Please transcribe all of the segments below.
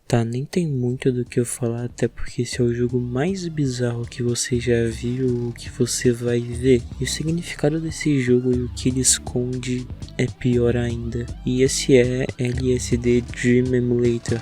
Tá, nem tem muito do que eu falar, até porque esse é o jogo mais bizarro que você já viu ou que você vai ver. E o significado desse jogo e o que ele esconde é pior ainda. E esse é LSD Dream Emulator.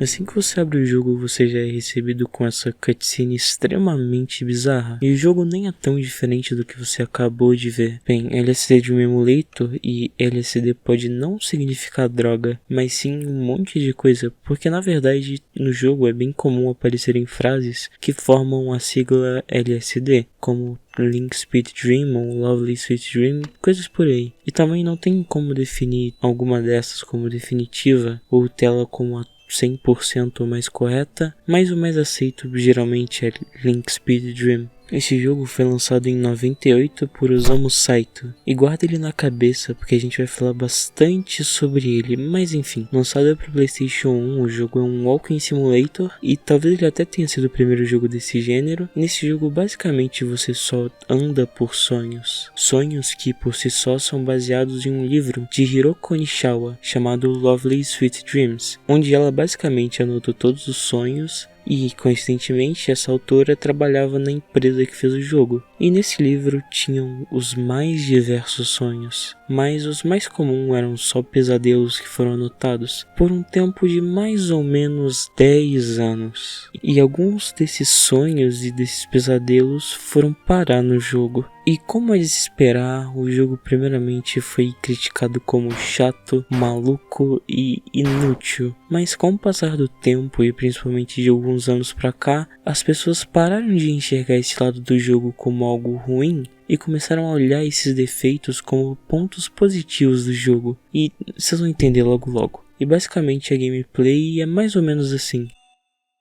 Assim que você abre o jogo, você já é recebido com essa cutscene extremamente bizarra. E o jogo nem é tão diferente do que você acabou de ver. Bem, LSD de um emulator e LSD pode não significar droga, mas sim um monte de coisa, porque na verdade no jogo é bem comum aparecerem frases que formam a sigla LSD, como Link Speed Dream ou Lovely Sweet Dream, coisas por aí. E também não tem como definir alguma dessas como definitiva ou tê-la como a 100% mais correta, mas o mais aceito geralmente é Link Speed Dream. Esse jogo foi lançado em 98 por Osamu Saito, e guarda ele na cabeça porque a gente vai falar bastante sobre ele, mas enfim, lançado para PlayStation 1, o jogo é um Walking Simulator, e talvez ele até tenha sido o primeiro jogo desse gênero. Nesse jogo basicamente você só anda por sonhos, sonhos que por si só são baseados em um livro de Hiroko Nishiwa chamado Lovely Sweet Dreams, onde ela basicamente anotou todos os sonhos. E, coincidentemente, essa autora trabalhava na empresa que fez o jogo. E nesse livro tinham os mais diversos sonhos, mas os mais comuns eram só pesadelos que foram anotados por um tempo de mais ou menos 10 anos. E alguns desses sonhos e desses pesadelos foram parar no jogo. E como é de se esperar, o jogo primeiramente foi criticado como chato, maluco e inútil. Mas com o passar do tempo e principalmente de alguns anos pra cá, as pessoas pararam de enxergar esse lado do jogo como algo ruim e começaram a olhar esses defeitos como pontos positivos do jogo. E vocês vão entender logo logo. E basicamente a gameplay é mais ou menos assim.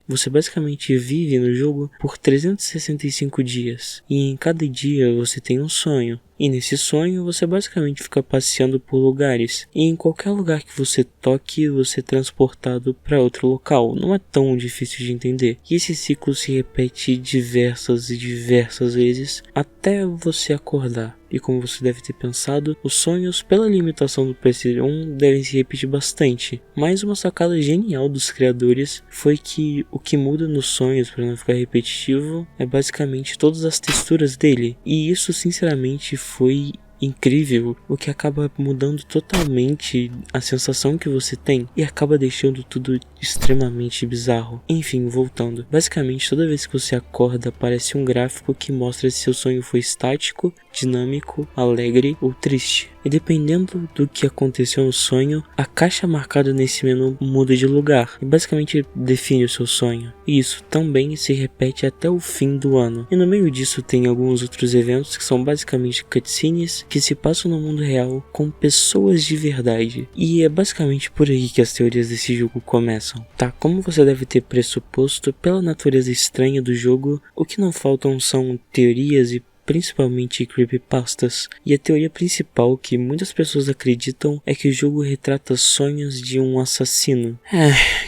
Você basicamente vive no jogo por 365 dias, e em cada dia você tem um sonho. E nesse sonho você basicamente fica passeando por lugares, e em qualquer lugar que você toque você é transportado para outro local. Não é tão difícil de entender. E esse ciclo se repete diversas e diversas vezes até você acordar. E como você deve ter pensado, os sonhos, pela limitação do PS1, devem se repetir bastante. Mas uma sacada genial dos criadores foi que o que muda nos sonhos para não ficar repetitivo é basicamente todas as texturas dele. E isso sinceramente foi incrível, o que acaba mudando totalmente a sensação que você tem e acaba deixando tudo extremamente bizarro. Enfim, voltando. Basicamente, toda vez que você acorda, aparece um gráfico que mostra se seu sonho foi estático, dinâmico, alegre ou triste. E dependendo do que aconteceu no sonho, a caixa marcada nesse menu muda de lugar e basicamente define o seu sonho. E isso também se repete até o fim do ano. E no meio disso tem alguns outros eventos que são basicamente cutscenes que se passam no mundo real com pessoas de verdade. E é basicamente por aí que as teorias desse jogo começam. Tá, como você deve ter pressuposto, pela natureza estranha do jogo, o que não faltam são teorias e principalmente creepypastas, e a teoria principal que muitas pessoas acreditam é que o jogo retrata sonhos de um assassino.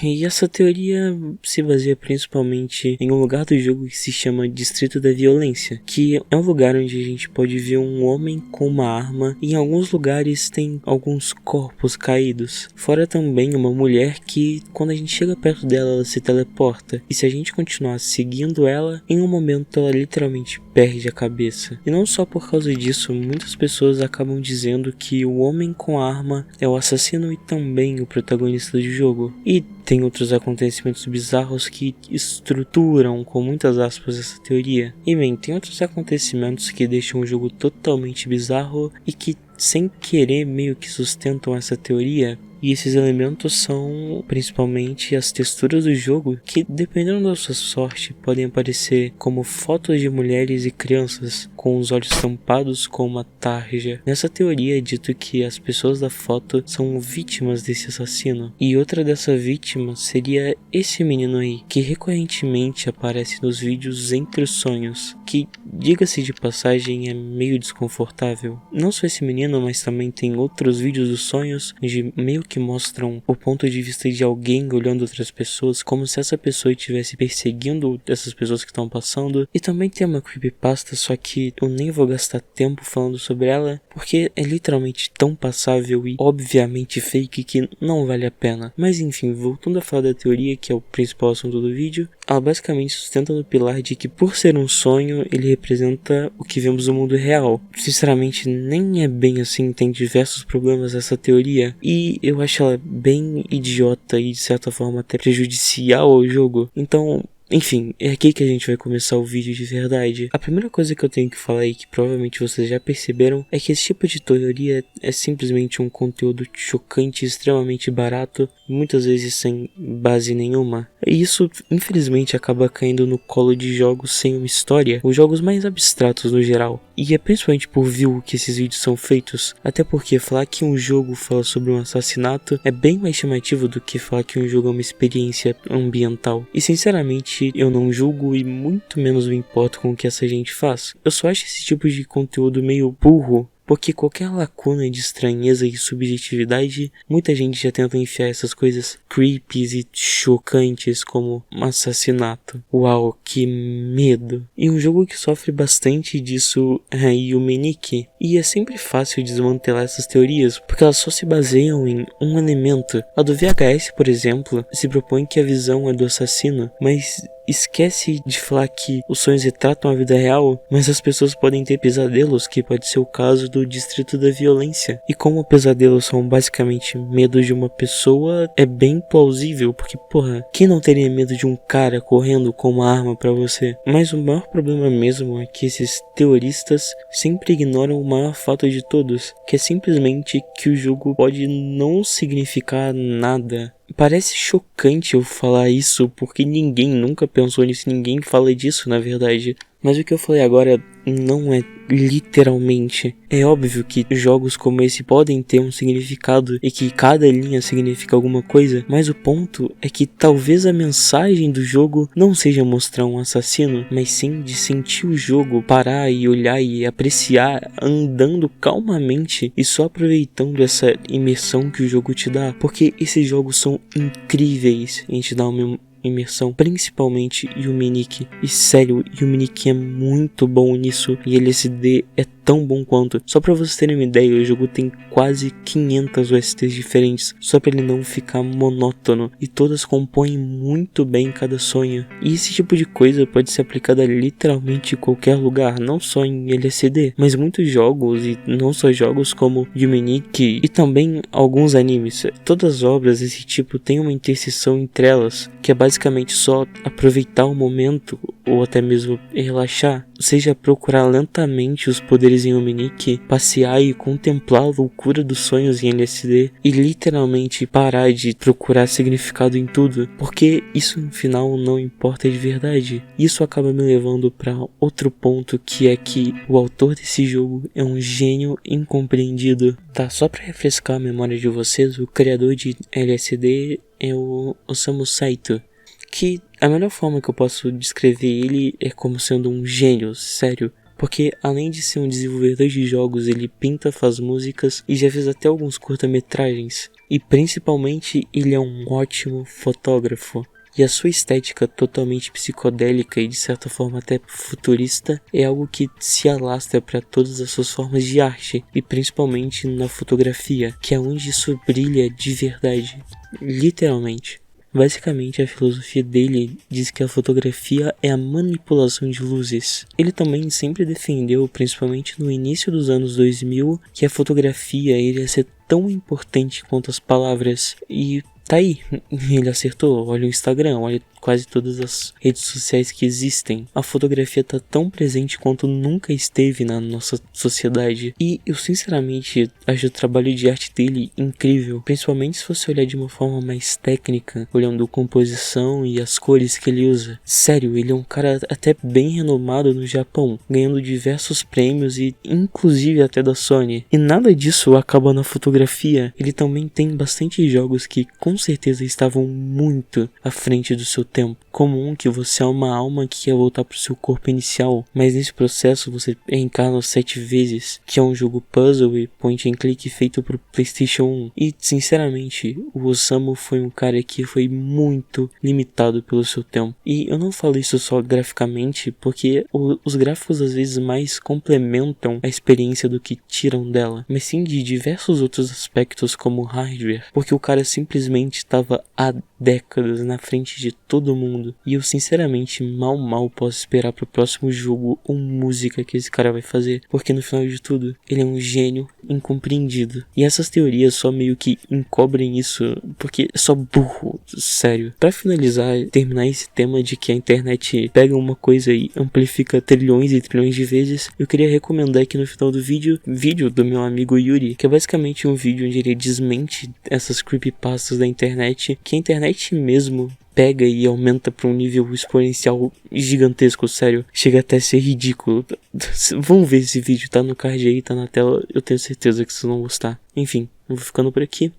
E essa teoria se baseia principalmente em um lugar do jogo que se chama Distrito da Violência, que é um lugar onde a gente pode ver um homem com uma arma, e em alguns lugares tem alguns corpos caídos. Fora também uma mulher que, quando a gente chega perto dela, ela se teleporta, e se a gente continuar seguindo ela, em um momento ela literalmente perde a cabeça. E não só por causa disso, muitas pessoas acabam dizendo que o homem com a arma é o assassino e também o protagonista do jogo. E tem outros acontecimentos bizarros que estruturam, com muitas aspas, essa teoria. E bem, tem outros acontecimentos que deixam o jogo totalmente bizarro e que, sem querer, meio que sustentam essa teoria. E esses elementos são principalmente as texturas do jogo, que dependendo da sua sorte podem aparecer como fotos de mulheres e crianças com os olhos tampados com uma tarja. Nessa teoria é dito que as pessoas da foto são vítimas desse assassino, e outra dessa vítima seria esse menino aí, que recorrentemente aparece nos vídeos entre os sonhos, que, diga-se de passagem, é meio desconfortável. Não só esse menino, mas também tem outros vídeos dos sonhos onde meio que que mostram o ponto de vista de alguém olhando outras pessoas, como se essa pessoa estivesse perseguindo essas pessoas que estão passando. E também tem uma creepypasta, só que eu nem vou gastar tempo falando sobre ela, porque é literalmente tão passável e obviamente fake que não vale a pena. Mas enfim, voltando a falar da teoria, que é o principal assunto do vídeo, ela basicamente sustenta no pilar de que, por ser um sonho, ele representa o que vemos no mundo real. Sinceramente, nem é bem assim, tem diversos problemas essa teoria, e eu acho ela bem idiota e de certa forma até prejudicial ao jogo. Então, enfim, é aqui que a gente vai começar o vídeo de verdade. A primeira coisa que eu tenho que falar aí, que provavelmente vocês já perceberam, é que esse tipo de teoria é simplesmente um conteúdo chocante, extremamente barato, muitas vezes sem base nenhuma. E isso, infelizmente, acaba caindo no colo de jogos sem uma história, os jogos mais abstratos no geral. E é principalmente por view que esses vídeos são feitos, até porque falar que um jogo fala sobre um assassinato é bem mais chamativo do que falar que um jogo é uma experiência ambiental. E sinceramente, eu não julgo e muito menos me importo com o que essa gente faz. Eu só acho esse tipo de conteúdo meio burro, porque qualquer lacuna de estranheza e subjetividade, muita gente já tenta enfiar essas coisas creepies e chocantes como um assassinato. Uau, que medo! E um jogo que sofre bastante disso é Yumeniki. E é sempre fácil desmantelar essas teorias, porque elas só se baseiam em um elemento. A do VHS, por exemplo, se propõe que a visão é do assassino, mas esquece de falar que os sonhos retratam a vida real, mas as pessoas podem ter pesadelos, que pode ser o caso do Distrito da Violência. E como pesadelos são basicamente medos de uma pessoa, é bem plausível, porque porra, quem não teria medo de um cara correndo com uma arma pra você? Mas o maior problema mesmo é que esses teoristas sempre ignoram o maior fato de todos, que é simplesmente que o jogo pode não significar nada. Parece chocante eu falar isso, porque ninguém nunca pensou nisso, ninguém fala disso na verdade. Mas o que eu falei agora não é literalmente. É óbvio que jogos como esse podem ter um significado e que cada linha significa alguma coisa, mas o ponto é que talvez a mensagem do jogo não seja mostrar um assassino, mas sim de sentir o jogo, parar e olhar e apreciar andando calmamente e só aproveitando essa imersão que o jogo te dá, porque esses jogos são incríveis em te dar uma imersão, principalmente Yumeniki. E sério, Yumeniki é muito bom nisso e LSD é tão bom quanto. Só pra vocês terem uma ideia, o jogo tem quase 500 OSTs diferentes, só pra ele não ficar monótono, e todas compõem muito bem cada sonho. E esse tipo de coisa pode ser aplicada a literalmente qualquer lugar, não só em LSD, mas muitos jogos, e não só jogos como Yumeniki, e também alguns animes. Todas as obras desse tipo têm uma interseção entre elas, que é basicamente só aproveitar o momento, ou até mesmo relaxar, seja procurar lentamente os poderes em Yumeniki, passear e contemplar a loucura dos sonhos em LSD, e literalmente parar de procurar significado em tudo, porque isso no final não importa de verdade. Isso acaba me levando para outro ponto, que é que o autor desse jogo é um gênio incompreendido. Tá, só para refrescar a memória de vocês, o criador de LSD é o Osamu Saito, que a melhor forma que eu posso descrever ele é como sendo um gênio, sério. Porque além de ser um desenvolvedor de jogos, ele pinta, faz músicas e já fez até alguns curta-metragens. E principalmente ele é um ótimo fotógrafo. E a sua estética totalmente psicodélica e de certa forma até futurista é algo que se alastra para todas as suas formas de arte. E principalmente na fotografia, que é onde isso brilha de verdade. Literalmente. Basicamente, a filosofia dele diz que a fotografia é a manipulação de luzes. Ele também sempre defendeu, principalmente no início dos anos 2000, que a fotografia iria ser tão importante quanto as palavras. E tá aí, ele acertou. Olha o Instagram, olha quase todas as redes sociais que existem. A fotografia tá tão presente quanto nunca esteve na nossa sociedade. E eu sinceramente acho o trabalho de arte dele incrível, principalmente se você olhar de uma forma mais técnica, olhando a composição e as cores que ele usa. Sério, ele é um cara até bem renomado no Japão, ganhando diversos prêmios e inclusive até da Sony. E nada disso acaba na fotografia. Ele também tem bastante jogos que com certeza estavam muito à frente do seu tempo. Como que você é uma alma que quer voltar pro seu corpo inicial, mas nesse processo você reencarna 7 vezes, que é um jogo puzzle e point and click feito pro PlayStation 1. E sinceramente, o Osamu foi um cara que foi muito limitado pelo seu tempo. E eu não falo isso só graficamente, porque os gráficos às vezes mais complementam a experiência do que tiram dela, mas sim de diversos outros aspectos como hardware, porque o cara simplesmente estava há décadas na frente de todo mundo. E eu sinceramente mal posso esperar pro próximo jogo ou música que esse cara vai fazer, porque no final de tudo, ele é um gênio incompreendido. E essas teorias só meio que encobrem isso, porque é só burro, sério. Pra finalizar, terminar esse tema de que a internet pega uma coisa e amplifica trilhões e trilhões de vezes, eu queria recomendar aqui no final do vídeo do meu amigo Yuri, que é basicamente um vídeo onde ele desmente essas creepypastas da internet, que a internet mesmo pega e aumenta para um nível exponencial gigantesco, sério. Chega até a ser ridículo. Vamos ver esse vídeo, tá no card aí, tá na tela. Eu tenho certeza que vocês vão gostar. Enfim, eu vou ficando por aqui.